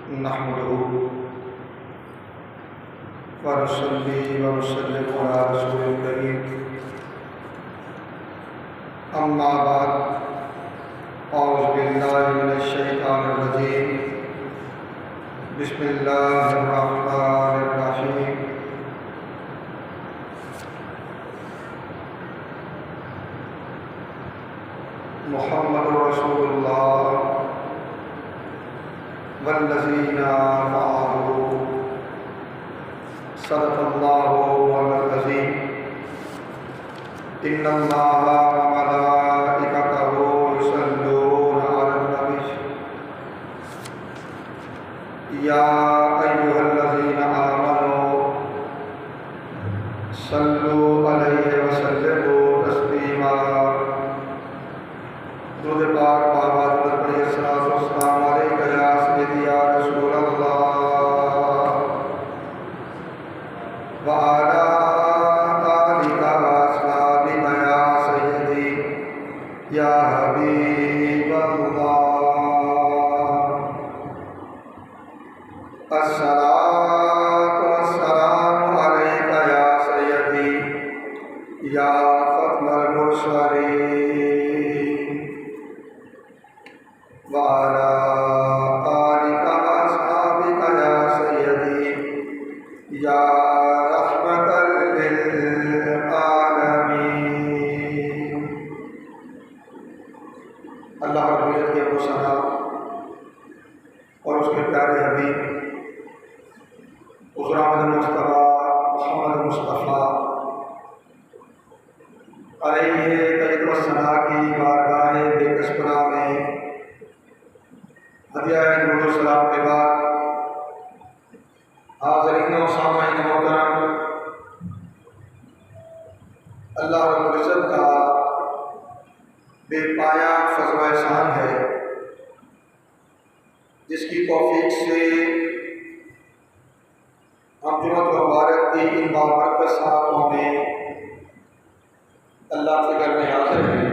نحمده ونصلي ونسلم على رسول الكريم أما بعد أعوذ بالله من الشيطان الرجيم بسم الله الرحمن الرحيم محمد رسول الله والذين معه صدق الله العظيم إن الله وملائكته يصلون على النبي يا أيها الذين آمنوا صلوا عليه وسلموا تسليما درود پاک بابا درود پڑھیے الصلوۃ والسلام علیک یا سیدی یا رسول اللہ وعلی آلک واصحابک یا سیدی یا حبیب اللہ الصلاۃ والسلام علیک یا سیدی یا ختم المرسلین وعلى آلك وأصحابك يا سيدي يا رحمة للعالمين. اللہ رب العزت کی ابو ثنا اور اس کے پیارے حبیب حضور احمد مصطفیٰ محمد مصطفیٰ علیہ تجد و ثنا کی بارگاہ بے کسبرہ میں ہدیہ درود و سلام کے بعد حاضرین و سامعین محترم، اللہ رب العزت کا بے پایا فضل و احسان ہے جس کی توفیق سے ہم جمعۃ مبارک کی ان بابرکت ساعتوں میں اللہ کے گھر میں حاضر ہیں.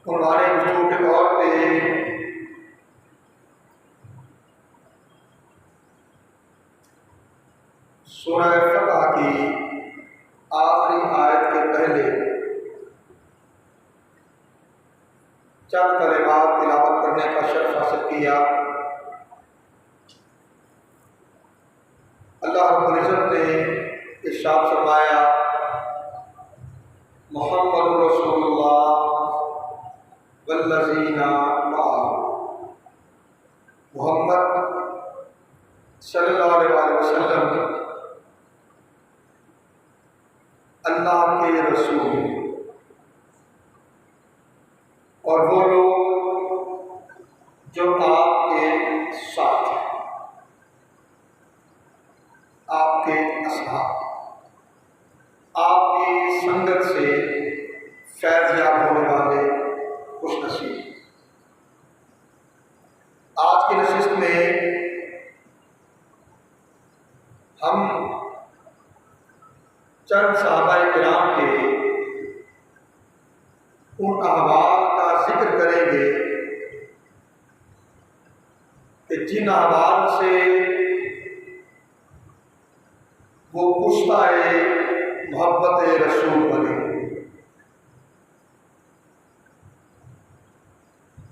ہمارے گفتگو کے طور پہ سورہ فتح کی آخری آیت کے پہلے چند کلمات تلاوت کرنے کا شرف حاصل کیا. اللہ رب العزت نے ارشاد فرمایا محمد رسول اللہ والذین معہ، محمد صلی اللہ علیہ وسلم اللہ کے رسول اور وہ لوگ جو آپ کے ساتھ ہیں، آپ کے اصحاب، آپ کی سنگت سے فیض یاب ہونے والے خوش نصیب. آج کی نشست میں ہم چند صحابہ کرام کے ان احوال کا ذکر کریں گے کہ جن احوال سے وہ پشتائے محبت رسول بنے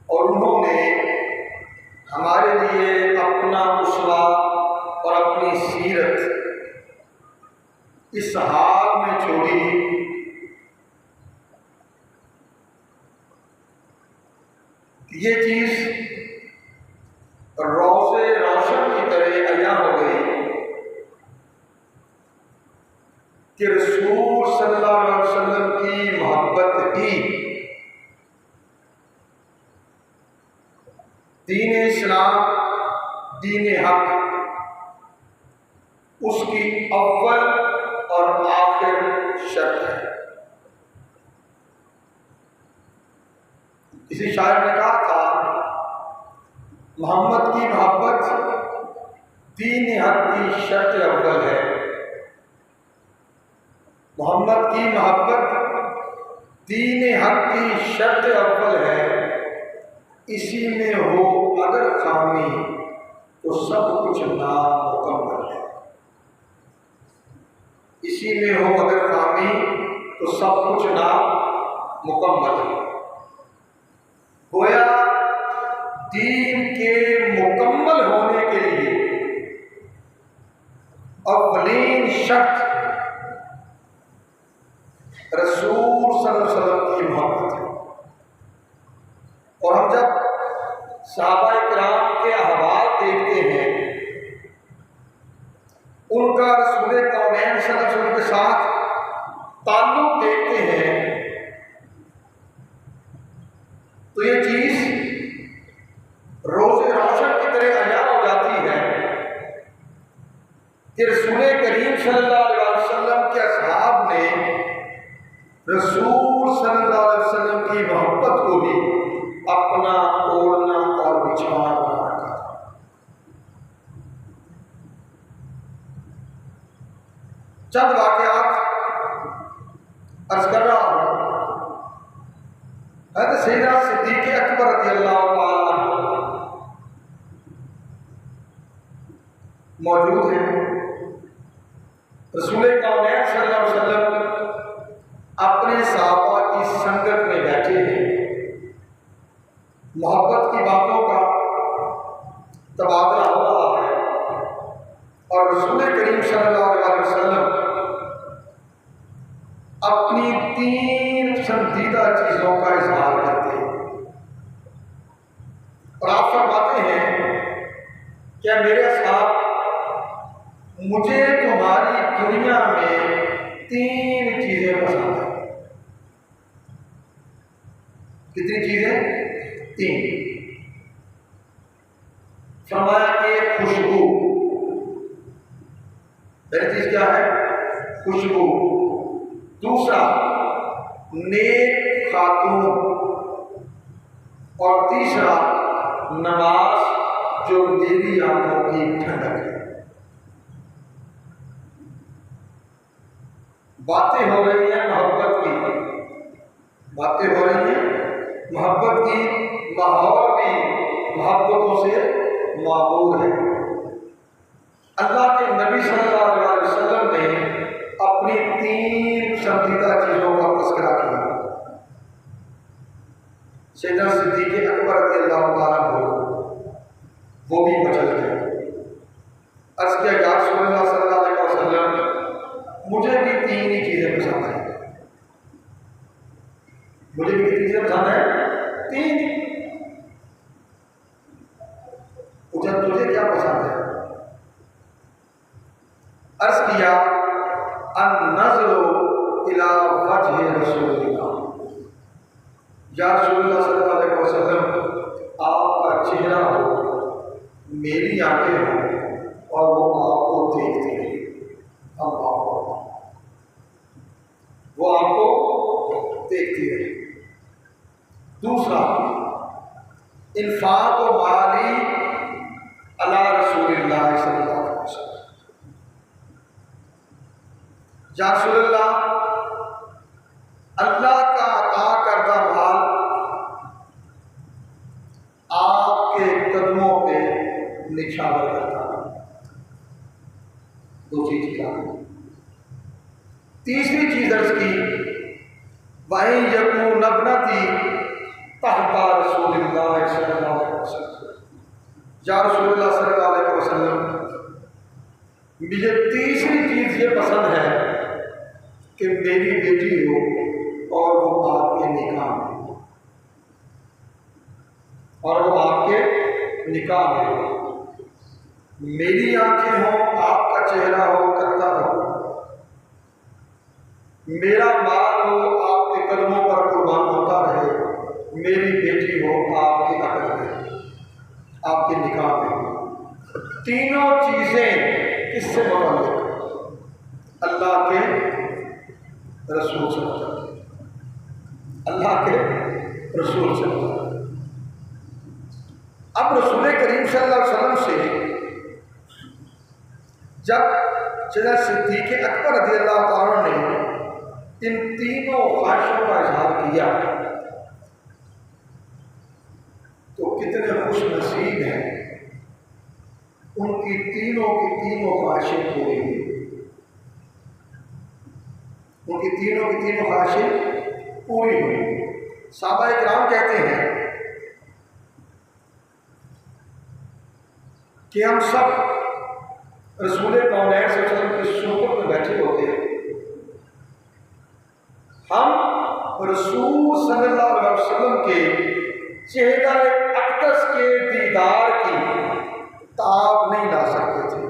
اور انہوں نے ہمارے لیے اپنا اسوہ اور اپنی سیرت اس حال میں چھوڑی کہ یہ چیز روز روشن کی طرح عیاں ہو گئی کہ رسول صلی اللہ علیہ وسلم کی محبت ہی دین اسلام، دین حق، اس کی اول اور آخر شرط ہے. کسی شاعر نے کہا تھا محمد کی محبت دین حق کی شرط اول ہے. محمد کی محبت دین حق کی شرط اول ہے، اسی میں ہو تو سب کچھ نامکمل ہے، اسی میں ہو اگر خامی تو سب کچھ نامکمل ہے۔ گویا دین کے مکمل ہونے کے لیے اولین شرط رسول صلی اللہ علیہ وسلم کی محبت ہے۔ اور ہم جب صحابہ کرام کے احوال دیکھتے ہیں، ان کا رسول کونین صلی اللہ علیہ وسلم کے ساتھ تعلق دیکھتے ہیں، تو یہ چیز روز روشن کی طرح عیاں ہو جاتی ہے کہ رسول کریم صلی اللہ علیہ وسلم کے اصحاب نے رسول صلی اللہ علیہ وسلم کی محبت کو بھی اپنا اوڑھنا اور بچھونا بنا رکھا تھا۔ چند واقعات عرض کر رہا ہوں۔ حضرت سیدنا صدیق اکبر رضی اللہ تعالیٰ عنہ موجود ہیں۔ رسول کونین صلی اللہ علیہ وسلم اپنے صحابہ کی سنگت میں بیٹھے ہیں، محبت کی باتوں کا تبادلہ ہو رہا ہے، اور رسول کریم صلی اللہ علیہ وسلم اپنی 3 پسندیدہ چیزوں کا اظہار کرتے ہیں، اور آپ فرماتے ہیں کہ میرے اصحاب، مجھے تمہاری دنیا میں 3 چیزیں پسند ہیں۔ کتنی چیزیں؟ 3۔ فرمایا کہ خوشبو، پہلی چیز کیا ہے؟ خوشبو۔ دوسرا نیک خاتون، اور تیسرا نماز جو میری آنکھوں کی ٹھنڈک ہے۔ باتیں ہو رہی ہیں محبت کی، باتیں ہو رہی ہیں محبت کی، ماحول بھی محبتوں سے معمور ہے۔ اللہ کے نبی صلی اللہ علیہ وسلم نے اپنی 3 پسندیدہ چیزوں کا تذکرہ کیا۔ سیدنا صدیق اکبر رضی اللہ تعالیٰ عنہ وہ بھی مچل گئے، عرض کیا یا رسول اللہ صلی اللہ علیہ وسلم، مجھے بھی 3 ہی چیزیں پسند ہیں۔ مجھے بھی کتنی چیزیں پسند ہیں؟ 3۔ پوچھا تجھے کیا پسند ہے؟ عرض کیا النظر الی وجہ رسول اللہ، یا رسول اللہ صلی اللہ علیہ وسلم، آپ کا چہرہ ہو، میری آنکھیں ہوں، اور وہ آپ کو دیکھتی رہے، وہ آپ کو دیکھتی رہے۔ دوسرا انفاق و مالی علی رسول اللہ صلی اللہ علیہ وسلم، یا رسول اللہ، اللہ کا عطا کردہ مال آپ کے قدموں پہ نچھاور کرتا ہے۔ 2 چیز کا۔ تیسری چیز عرض کی وَإِن يَكُونَ ابْنَتِي تَحْتَ رسول اللہ صلی اللہ علیہ وسلم، یا رسول اللہ صلی اللہ علیہ وسلم، مجھے تیسری چیز یہ پسند ہے کہ میری بیٹی ہو اور وہ آپ کے نکاح میں ہو، اور وہ آپ کے نکاح میں ہو، میری آنکھیں ہوں، آپ کا چہرہ ہو، کرتا ہو، میرا مال ہو، آپ کے قدموں پر قربان ہوتا رہے، میری بیٹی ہو، آپ کے عقد میں، آپ کے نکاح میں۔ 3 چیزیں کس سے متعلق؟ اللہ کے رسول سے متعلق، اللہ کے رسول سے متعلق۔ اب رسول کریم صلی اللہ علیہ وسلم سے جب سیدنا صدیق اکبر رضی اللہ تعالیٰ نے ان 3 خواہشوں کا اظہار کیا تو کتنے خوش نصیب ہیں ان کی تینوں خواہشیں پوری ہوئی، ان کی تینوں خواہشیں پوری ہوئی۔ صحابہ کرام کہتے ہیں کہ ہم سب رسول کونین صلی اللہ علیہ وسلم کی صحبت میں بیٹھے ہوتے ہیں، ہم رسول صلی اللہ علیہ وسلم کے چہرہ اقدس کے دیدار کی تاب نہیں لا سکتے تھے۔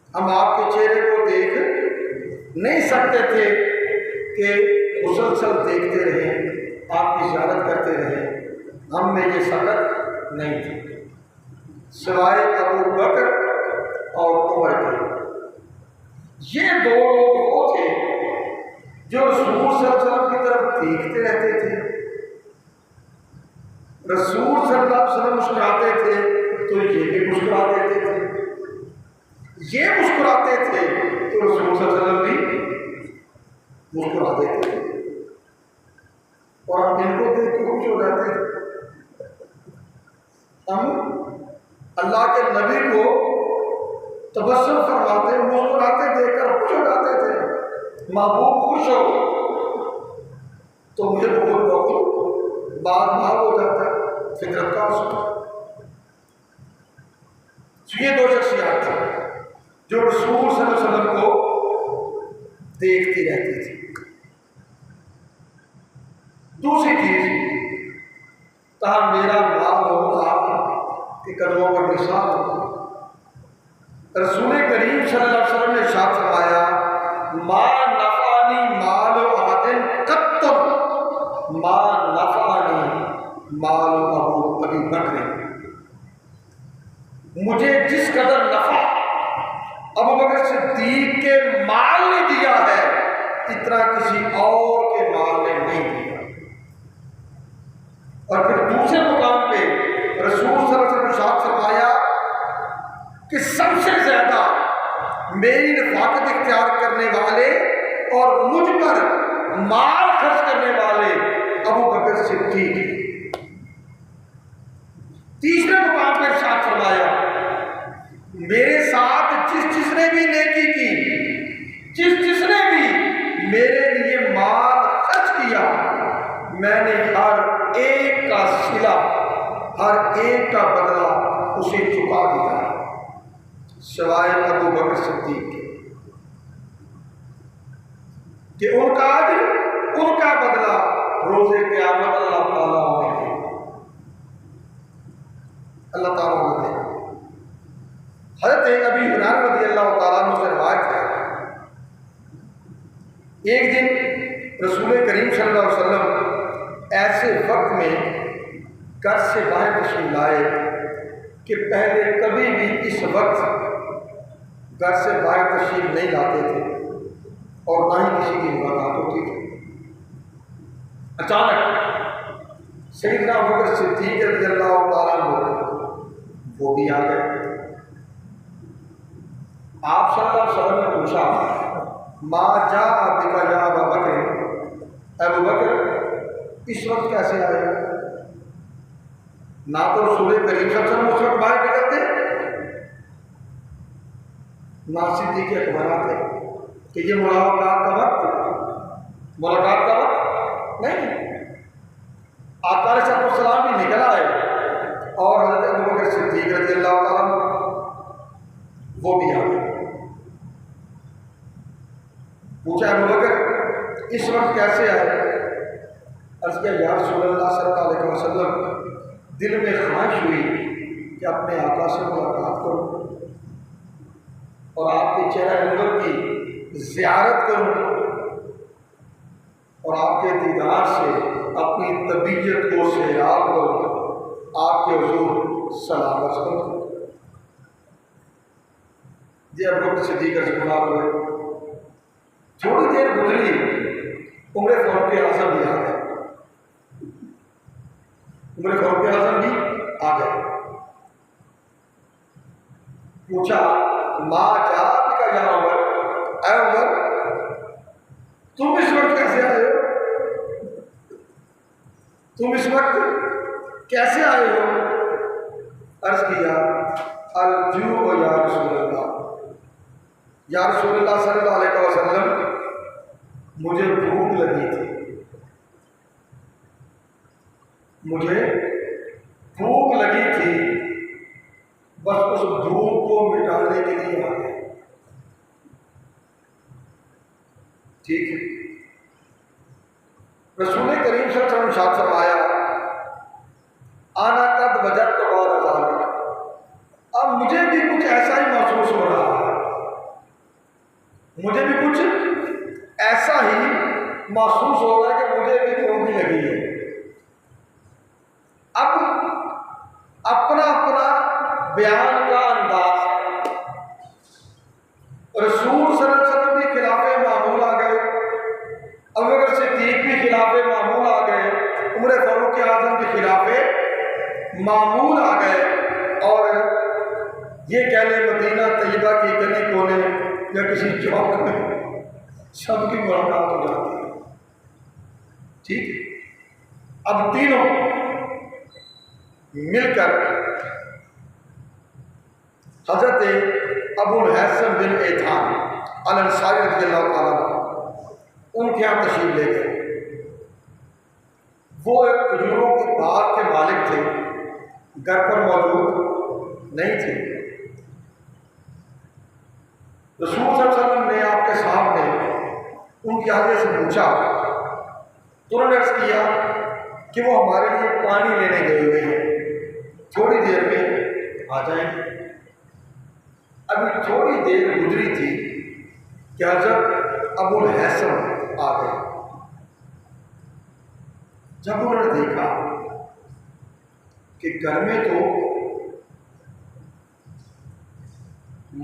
ہم آپ کے چہرے کو دیکھ نہیں سکتے تھے کہ مسلسل دیکھتے رہیں، آپ کی زیارت کرتے رہیں، ہم میں یہ سکت نہیں تھی، سوائے ابو بکر اور عمر کے۔ یہ دو لوگ وہ تھے جو رسول صلی اللہ علیہ وسلم کی طرف دیکھتے رہتے تھے، رسول صلی اللہ علیہ وسلم مسکراتے تھے تو یہ بھی مسکرا دیتے تھے، یہ مسکراتے تھے تو رسول صلی اللہ علیہ وسلم بھی مسکرا دیتے تھے، اور ہم ان کو دیکھ کے خوش ہو جاتے تھے۔ ہم اللہ کے نبی کو تبسم فرماتے، مسکراتے دیکھ کر خوش ہو جاتے تھے۔ محبوب خوش ہو تو مجھے بہت بار ہو جاتا ہے، فطرت کا اصول۔ یہ دو شخصیات تھیں جو رسول صلی اللہ علیہ وسلم کو دیکھتی رہتی تھی۔ دوسری چیز، تاہم میرا مال ہو آپ کے قدموں پر نثار ہو۔ رسول کریم صلی اللہ علیہ وسلم نے ارشاد فرمایا، ما نفعنی مال احد قط، ما نفعنی مال ابی بکر۔ مجھے جس قدر نفع ابو بکر صدیق کے مال نے دیا ہے، اتنا کسی اور کے مال نے نہیں دیا۔ اور پھر دوسرے مقام پہ رسول صلی اللہ علیہ وسلم نے ارشاد فرمایا کہ سب سے زیادہ میری رفاقت اختیار کرنے والے اور مجھ پر مال خرچ کرنے والے ابو بکر صدیق ہیں۔ تیسرے مقام پہ ارشاد فرمایا، میرے ساتھ جس نے بھی نیکی کی، جس نے بھی میرے لیے مال خرچ کیا، میں نے ہر ایک کا صلہ، ہر ایک کا بدلہ اسے چکا دیا، سوائے ابو بکر صدیق کے، کہ ان کا اجر، ان کا بدلہ روز قیامت اللہ تعالیٰ نے دے، اللہ تعالیٰ نے دے۔ حضرت ابی ہریرہ رضی اللہ تعالیٰ عنہ سے روایت ہے، ایک دن رسول کریم صلی اللہ علیہ وسلم ایسے وقت میں گھر سے باہر تشریف لائے کہ پہلے کبھی بھی اس وقت گھر سے باہر تشریف نہیں لاتے تھے اور نہ ہی کسی کی ملاقات ہوتی تھی۔ اچانک سیدنا ابو بکر صدیق رضی اللہ تعالیٰ عنہ وہ بھی آ گئے۔ آپ صلی اللہ علیہ وسلم نے پوچھا، ما جاء بک یا ابا بکر، ابو بکر اس وقت کیسے آئے؟ نہ تو رسول کریم صلی اللہ علیہ وسلم اس وقت باہر نکلتے، نہ صدیق اکبر آتے، کہ یہ ملاقات کا وقت نہیں۔ آقا علیہ السلام بھی نکل آئے اور حضرت ابو بکر صدیق رضی اللہ تعالیٰ وہ بھی آ گئے۔ پوچھا ابو بکر اس وقت کیسے آئے؟ عرض کیا، یا رسول اللہ صلی اللہ علیہ وسلم دل میں خواہش ہوئی کہ اپنے آقا سے ملاقات کروں اور آپ کے چہرہ انور کی زیارت کروں اور آپ کے دیدار سے اپنی طبیعت کو سیراب کروں، آپ کے حضور سلام عرض کروں۔ جی ابو بکر صدیق رضی اللہ ہوئے، تھوڑی دیر گزری، عمر فاروق اعظم بھی آ گئے، عمر فاروق اعظم بھی آ گئے۔ پوچھا، ما جاء بک یا عمر، اے عمر تم اس وقت کیسے آئے ہو؟ تم اس وقت کیسے آئے ہو؟ عرض کیا الجوع یا رسول اللہ، یا رسول اللہ صلی اللہ علیہ وسلم مجھے بھوک لگی تھی، مجھے بھوک لگی تھی، بس اس بھوک کو مٹانے کے لیے آ گئے۔ ٹھیک ہے، رسول کریم صلی اللہ علیہ وسلم ارشاد فرمایا آنا قد وجدت غیر ذلک، اب مجھے بھی کچھ ایسا ہی محسوس ہو رہا ہے، مجھے بھی کچھ ایسا ہی محسوس ہو رہا ہے کہ مجھے بھی بھوک لگی ہے۔ اب اپنا اپنا بیان کا انداز ہے، رسول صلی اللہ علیہ وسلم بھی خلاف معمول آ گئے، ابوبکر صدیق بھی خلاف معمول آ گئے، عمر فاروق اعظم بھی خلاف معمول آ گئے، اور یہ کہہ لیں مدینہ طیبہ کی گلی کونے یا کسی چوک میں سب کی ملاقات ہو جاتی ہے۔ ٹھیک ہے، اب تینوں مل کر حضرت ابو الحسن بن ایتھان الانصاری رضی اللہ تعالیٰ ان کے یہاں تشریف لے گئے۔ وہ ایک کھجوروں کے باغ کے مالک تھے، گھر پر موجود نہیں تھے۔ رسول صلی اللہ علیہ وسلم نے آپ کے سامنے ان کی حاضر سے پوچھا تو انہوں نے عرض کیا کہ وہ ہمارے لیے پانی لینے گئے ہوئے ہیں، تھوڑی دیر میں آ جائیں گے۔ ابھی تھوڑی دیر گزری تھی کہ حضرت ابو الحسن آ گئے۔ جب انہوں نے دیکھا کہ گھر میں تو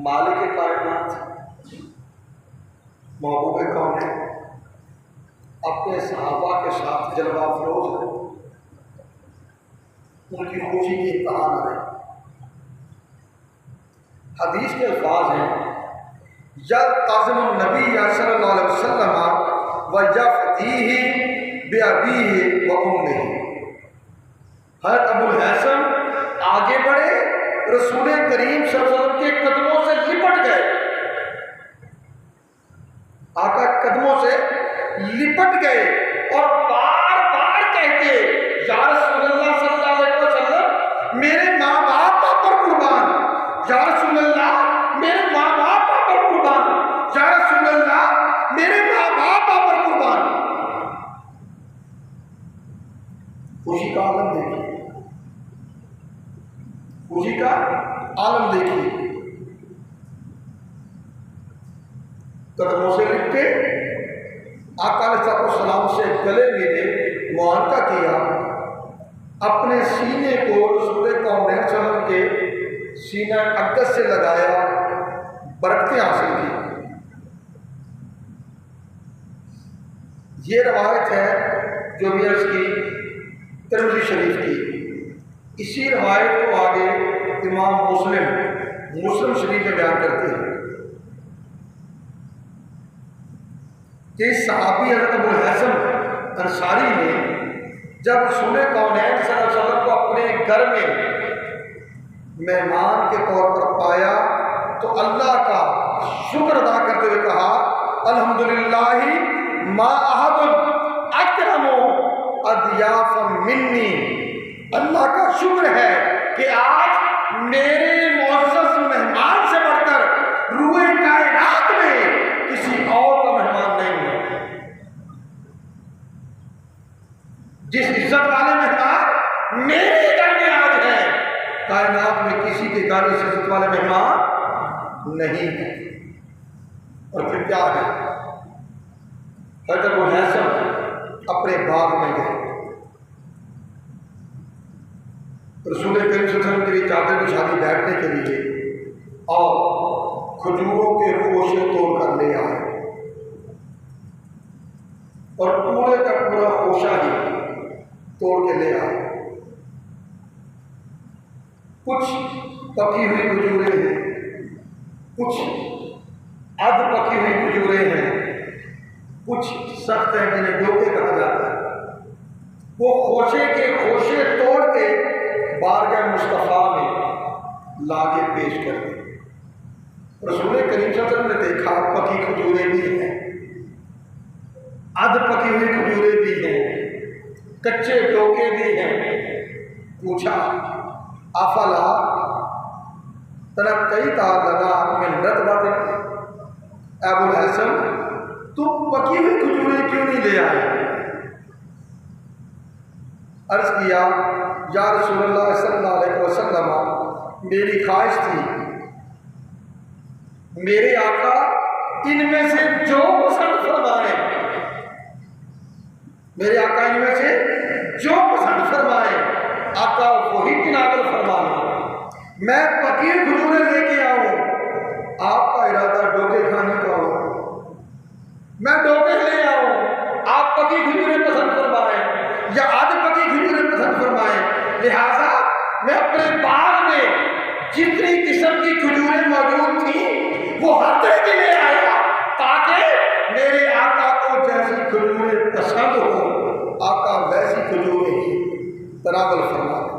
مالک کائنات محبوب کون ہے، اپنے صحابہ کے ساتھ جلوہ افروز ہے، ان کی خوشی کی انتہا نہ رہی۔ حدیث کے الفاظ ہیں یلتزم النبی صلی اللہ علیہ وسلم ویفدیہ بأبیہ وأمہ۔ حضرت ابو الحسن آگے بڑھے، رسول کریم صلی اللہ علیہ وسلم کے قدموں سے لپٹ گئے، آقا قدموں سے لپٹ گئے اور بار بار کہتے یا رسول اللہ صلی اللہ علیہ وسلم میرے ماں باپ پر قربان، یا رسول اللہ میرے ماں باپ پر قربان، یا رسول اللہ میرے ماں باپ پر قربان۔ خوشی کا عالم دیکھیے، خوشی کا عالم دیکھیے، قدموں سے لپٹے، آقا علیہ السلام سے گلے ملے، معانقہ کیا، اپنے سینے کو رسول کونین صلی اللہ علیہ وسلم کے سینہ اقدس سے لگایا، برکتیں حاصل کی۔ یہ روایت ہے جو بھی عرض کی ترمذی شریف کی، اسی روایت کو آگے امام مسلم شریف میں بیان کرتے ہیں کہ صحابی حضرت ابو الحسن انصاری نے جب رسول کونین صلی اللہ علیہ وسلم کو اپنے گھر میں مہمان کے طور پر پایا تو اللہ کا شکر ادا کرتے ہوئے کہا الحمدللہ ما احد اکرم اضیافا منی، اللہ کا شکر ہے کہ آج میرے معزز مہمان سے بڑھ کر روئے کائنات میں کسی اور کا مہمان نہیں ہے۔ جس عزت والے مہمان میرے گھر میں آج ہیں، کائنات میں کسی کے گھر اس عزت والے مہمان نہیں ہے۔ اور پھر کیا ہے، حضرت ابو الحسن اپنے باغ میں گئے، رسول کریم صلی اللہ علیہ وسلم کے لیے چادر بچھا دی بیٹھنے کے لیے، اور کھجوروں کے خوشے توڑ کر لے آئے، اور پورے کا پورا خوشہ ہی توڑ کے لے آئے۔ کچھ پکی ہوئی کھجوریں ہیں، کچھ ادھ پکی ہوئی کھجوریں ہیں، کچھ سخت ہیں جنہیں ڈوکے کہا جاتا ہے۔ وہ خوشے کے خوشے توڑ کے بارگاہ مصطفیٰ میں لا کے پیش کر دی۔ رسول کریم صلی اللہ علیہ وسلم نے دیکھا پکی کھجوریں بھی ہیں، ادھ پکی ہوئی کھجوریں بھی ہیں، کچے ڈوکے بھی ہیں۔ پوچھا افلا تنقیتا لنا من رطبۃ، ابو الحسن تم پکی ہوئی کھجوریں کیوں نہیں لے آئے؟ عرض کیا یا رسول اللہ صلی اللہ علیہ وسلم میری خواہش تھی میرے آقا ان میں سے جو پسند فرمائے، میرے آقا ان میں سے جو پسند فرمائے آقا وہی تناول فرمانا، میں پکی کھجوریں لے کے آؤں، آپ کا ارادہ ڈوکے کھانے کا ہو، میں ڈوکے لے آؤں، آپ پکی کھجوریں پسند فرمائیں یا آدھ پکی کھجوریں پسند فرمائیں، لہذا میں اپنے باغ میں جتنی قسم کی کھجوریں موجود تھیں وہ ہر طرح کی لے آیا تاکہ میرے آقا کو جیسی کھجوریں پسند ہو آقا ویسی کھجوریں ہی تناول فرما دیں۔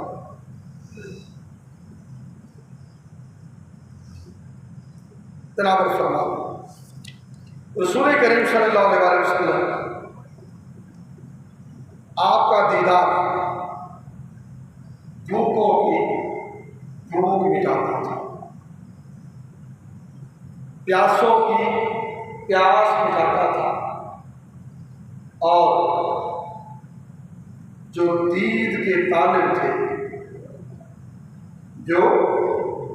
تناول فرما دیں۔ رسول کریم صلی اللہ علیہ وسلم آپ کا دیدار بھوکوں کی بھوک مٹاتا تھا، پیاسوں کی پیاس مٹاتا تھا، اور جو دید کے طالب تھے، جو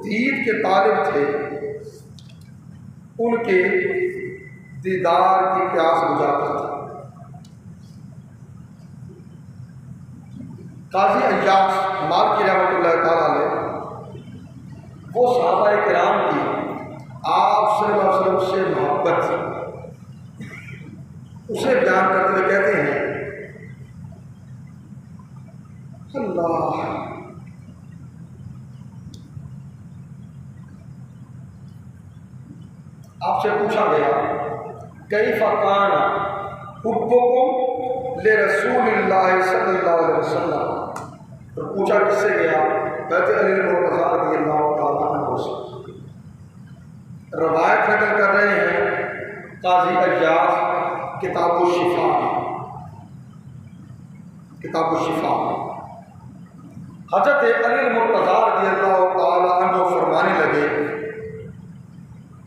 دید کے طالب تھے ان کے دیدار کی پیاس بجھاتا تھا۔ قاضی عیاش مالکی رحمۃ اللہ تعالیٰ علیہ وہ صحابہ کرام کی آپ صلی اللہ علیہ وسلم سے محبت تھی، اسے بیان کرتے ہوئے کہتے ہیں اللہ آپ سے پوچھا گیا کیف کان حبکم لرسول اللہ صلی اللہ علیہ وسلم، تو پوچھا کس سے گیا؟ کہتے علی المرتضیٰ رضی اللہ تعالیٰ عنہ سے۔ روایت نقل کر رہے ہیں قاضی عیاش کتاب الشفا، کتاب الشفا، حضرت علی المرتضیٰ رضی اللہ تعالیٰ عنہ فرمانے لگے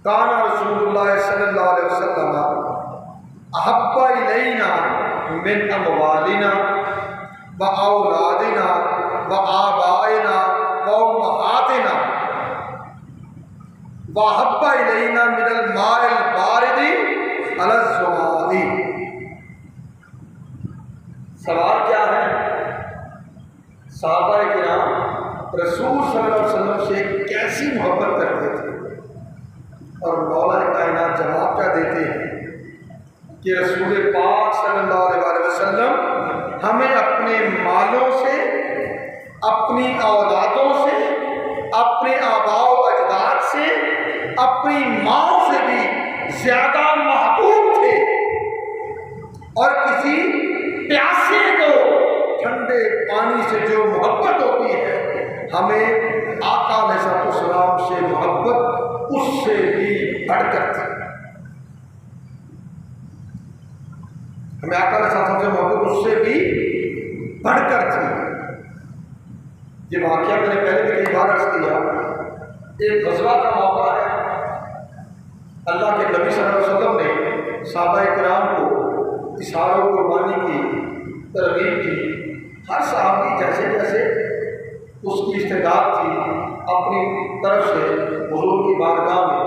کان رسول اللہ صلی اللہ علیہ وسلم احب الینا من اموالنا و اولادنا و آبائنا و امہاتنا و احب الینا من الماء البارد علی الزمال۔ سوال کیا ہے؟ صحابہ کرام رسول صلی اللہ علیہ وسلم سے کیسی محبت کرتے تھے، اور مولا کائنات جواب کیا دیتے ہیں کہ رسول پاک صلی اللہ علیہ وسلم ہمیں اپنے مالوں سے، اپنی اولادوں سے، اپنے آباء و اجداد سے، اپنی ماں سے بھی زیادہ محبوب تھے، اور کسی پیاسے کو ٹھنڈے پانی سے جو محبت ہوتی ہے ہمیں آقا علیہ السلام سے محبت اس سے بھی بڑھ کر تھی، ہمیں آقا علیہ السلام سے محبت اس سے بھی بڑھ کر تھی۔ یہ واقعہ میں نے پہلے بھی کئی بار عرض کیا، ایک غزوہ کا موقع ہے، اللہ کے نبی صلی اللہ علیہ وسلم نے صحابہ کرام کو اظہار و قربانی کی ترغیب کی، ہر صحابی جیسے جیسے اس کی استعداد تھی اپنی طرف سے حضور کی بارگاہ میں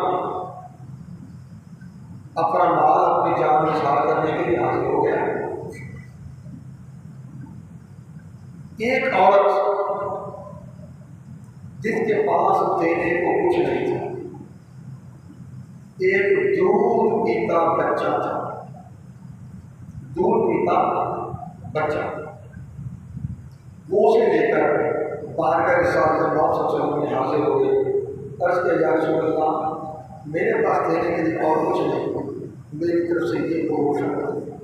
اپنا مال اپنی جان میں اظہار کرنے کے لیے حاضر ہو گیا۔ ایک عورت جس کے پاس دینے کو کچھ نہیں تھا، ایک دودھ پیتا بچہ تھا، دودھ پیتا بچہ، وہ اسے لے کر بارگاہ رسالت اللہ صلی اللہ علیہ وسلم میں حاضر ہو گئے۔ عرض کیا یا رسول اللہ میرے پاس دینے کے لیے اور کچھ نہیں، میری طرف سے یہ روشن کر دیں۔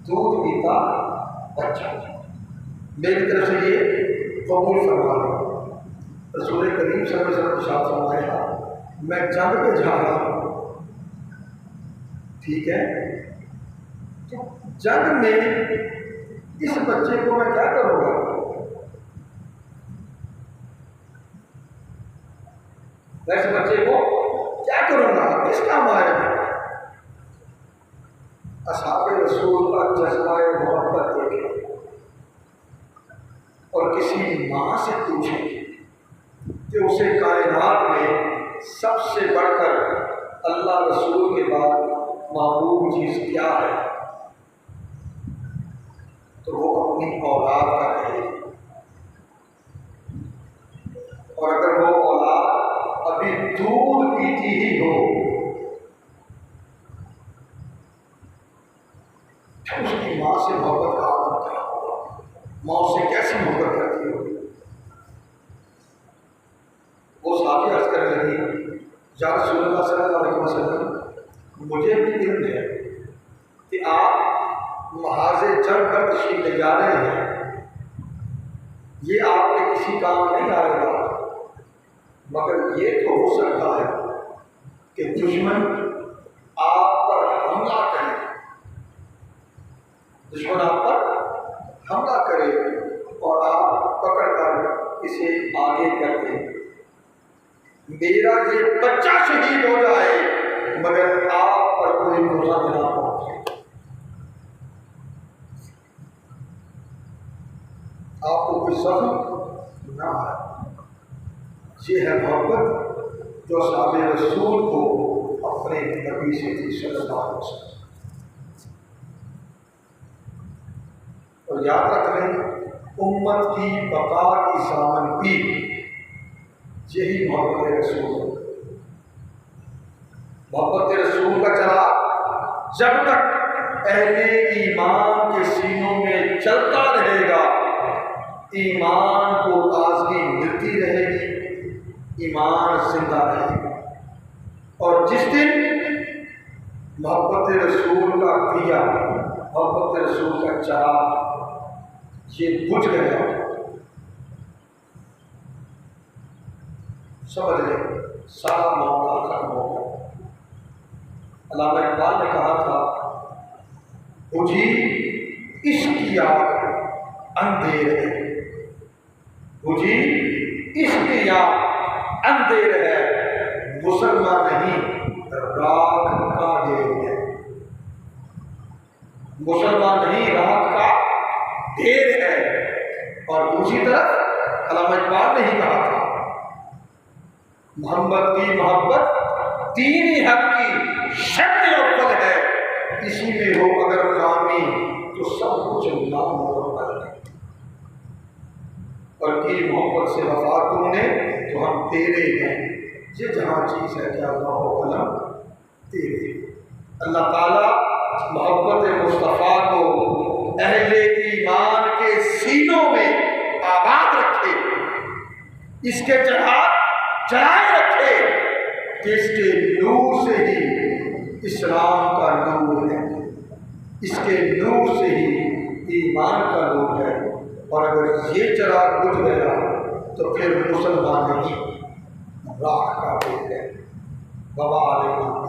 دودھ پیتا بچہ، میری طرف سے یہ قبول فرما لیں۔ رسول کریم صلی اللہ علیہ وسلم نے ارشاد فرمایا میں جنگ پہ جا رہا ہوں، ٹھیک ہے، جنگ میں اس بچے کو میں کیا کروں گا؟ میں اس بچے کو کیا کروں گا؟ کس کام آئے گا؟ اصحاب رسول کا جذبہ محبت دیکھیں اور کسی ماں سے پوچھیں کہ اسے کائنات میں سب سے بڑھ کر اللہ رسول کے بعد محبوب چیز کیا ہے، تو وہ اپنی اولاد کا کہے، اور اگر وہ اولاد ابھی دودھ پیتی ہی ہو اس کی ماں سے محبت کا عالم کیا ہوگا؟ ماں سے کیسی محبت کرتی ہوگی؟ وہ صحابی عرض کرنے لگی یا رسول اللہ صلی اللہ علیہ وسلم مجھے بھی علم ہے کہ آپ محاذ جنگ پر تشریف لے جا رہے ہیں، یہ آپ کے کسی کام نہیں آئے گا، مگر یہ تو ہو سکتا ہے کہ دشمن آپ پر حملہ کرے، دشمن آپ پر حملہ کرے اور آپ پکڑ کر اسے آگے کر دیں، میرا یہ بچہ شہید ہو جائے مگر آپ پر کوئی نقصان نہ پہنچے، آپ کو کوئی زخم نہ آئے۔ یہ ہے محبت جو اصحاب رسول کو اپنے نبی سے تھی صلی اللہ علیہ وسلم۔ اور یاد رکھ لیں امت کی بقا کی ضامن بھی یہی محبت رسول ہے۔ محبت رسول کا چلا جب تک اہل ایمان کے سینوں میں چلتا رہے گا ایمان کو تازگی ملتی رہے گی، ایمان زندہ رہے گا، اور جس دن محبت رسول کا دیا، محبت رسول کا چراغ یہ بجھ گیا، سمجھ لیں سارا معاملہ ختم ہو گیا۔ علامہ اقبال نے کہا تھا بجھی عشق کی آگ اندھیر ہے، بجھی عشق کی آگ اندھیر ہے، مسلمان نہیں راگ کا ڈھیر ہے، مسلمان نہیں راگ کا ڈھیر ہے۔ اور دوسری طرف علامہ اقبال نے ہی کہا تھا محمد کی محبت دینی حق کی شرط اول ہے، اسی میں ہو اگر خامی تو سب کچھ نامکمل ہے، اور کی محبت سے وفا تم نے تو ہم تیرے ہیں، یہ جہاں چیز ہے کہ اللہ و قلم تیرے۔ اللہ تعالیٰ محبت مصطفیٰ کو اہل ایمان کے سینوں میں آباد رکھے، اس کے چڑھائے رکھے کہ اس کے نور سے ہی اسلام کا نور ہے، اس کے نور سے ہی ایمان کا نور ہے، اور اگر یہ چراغ بجھ گیا تو پھر مسلمان نہیں راہ کا ڈھیر ہے۔ وبا علیکم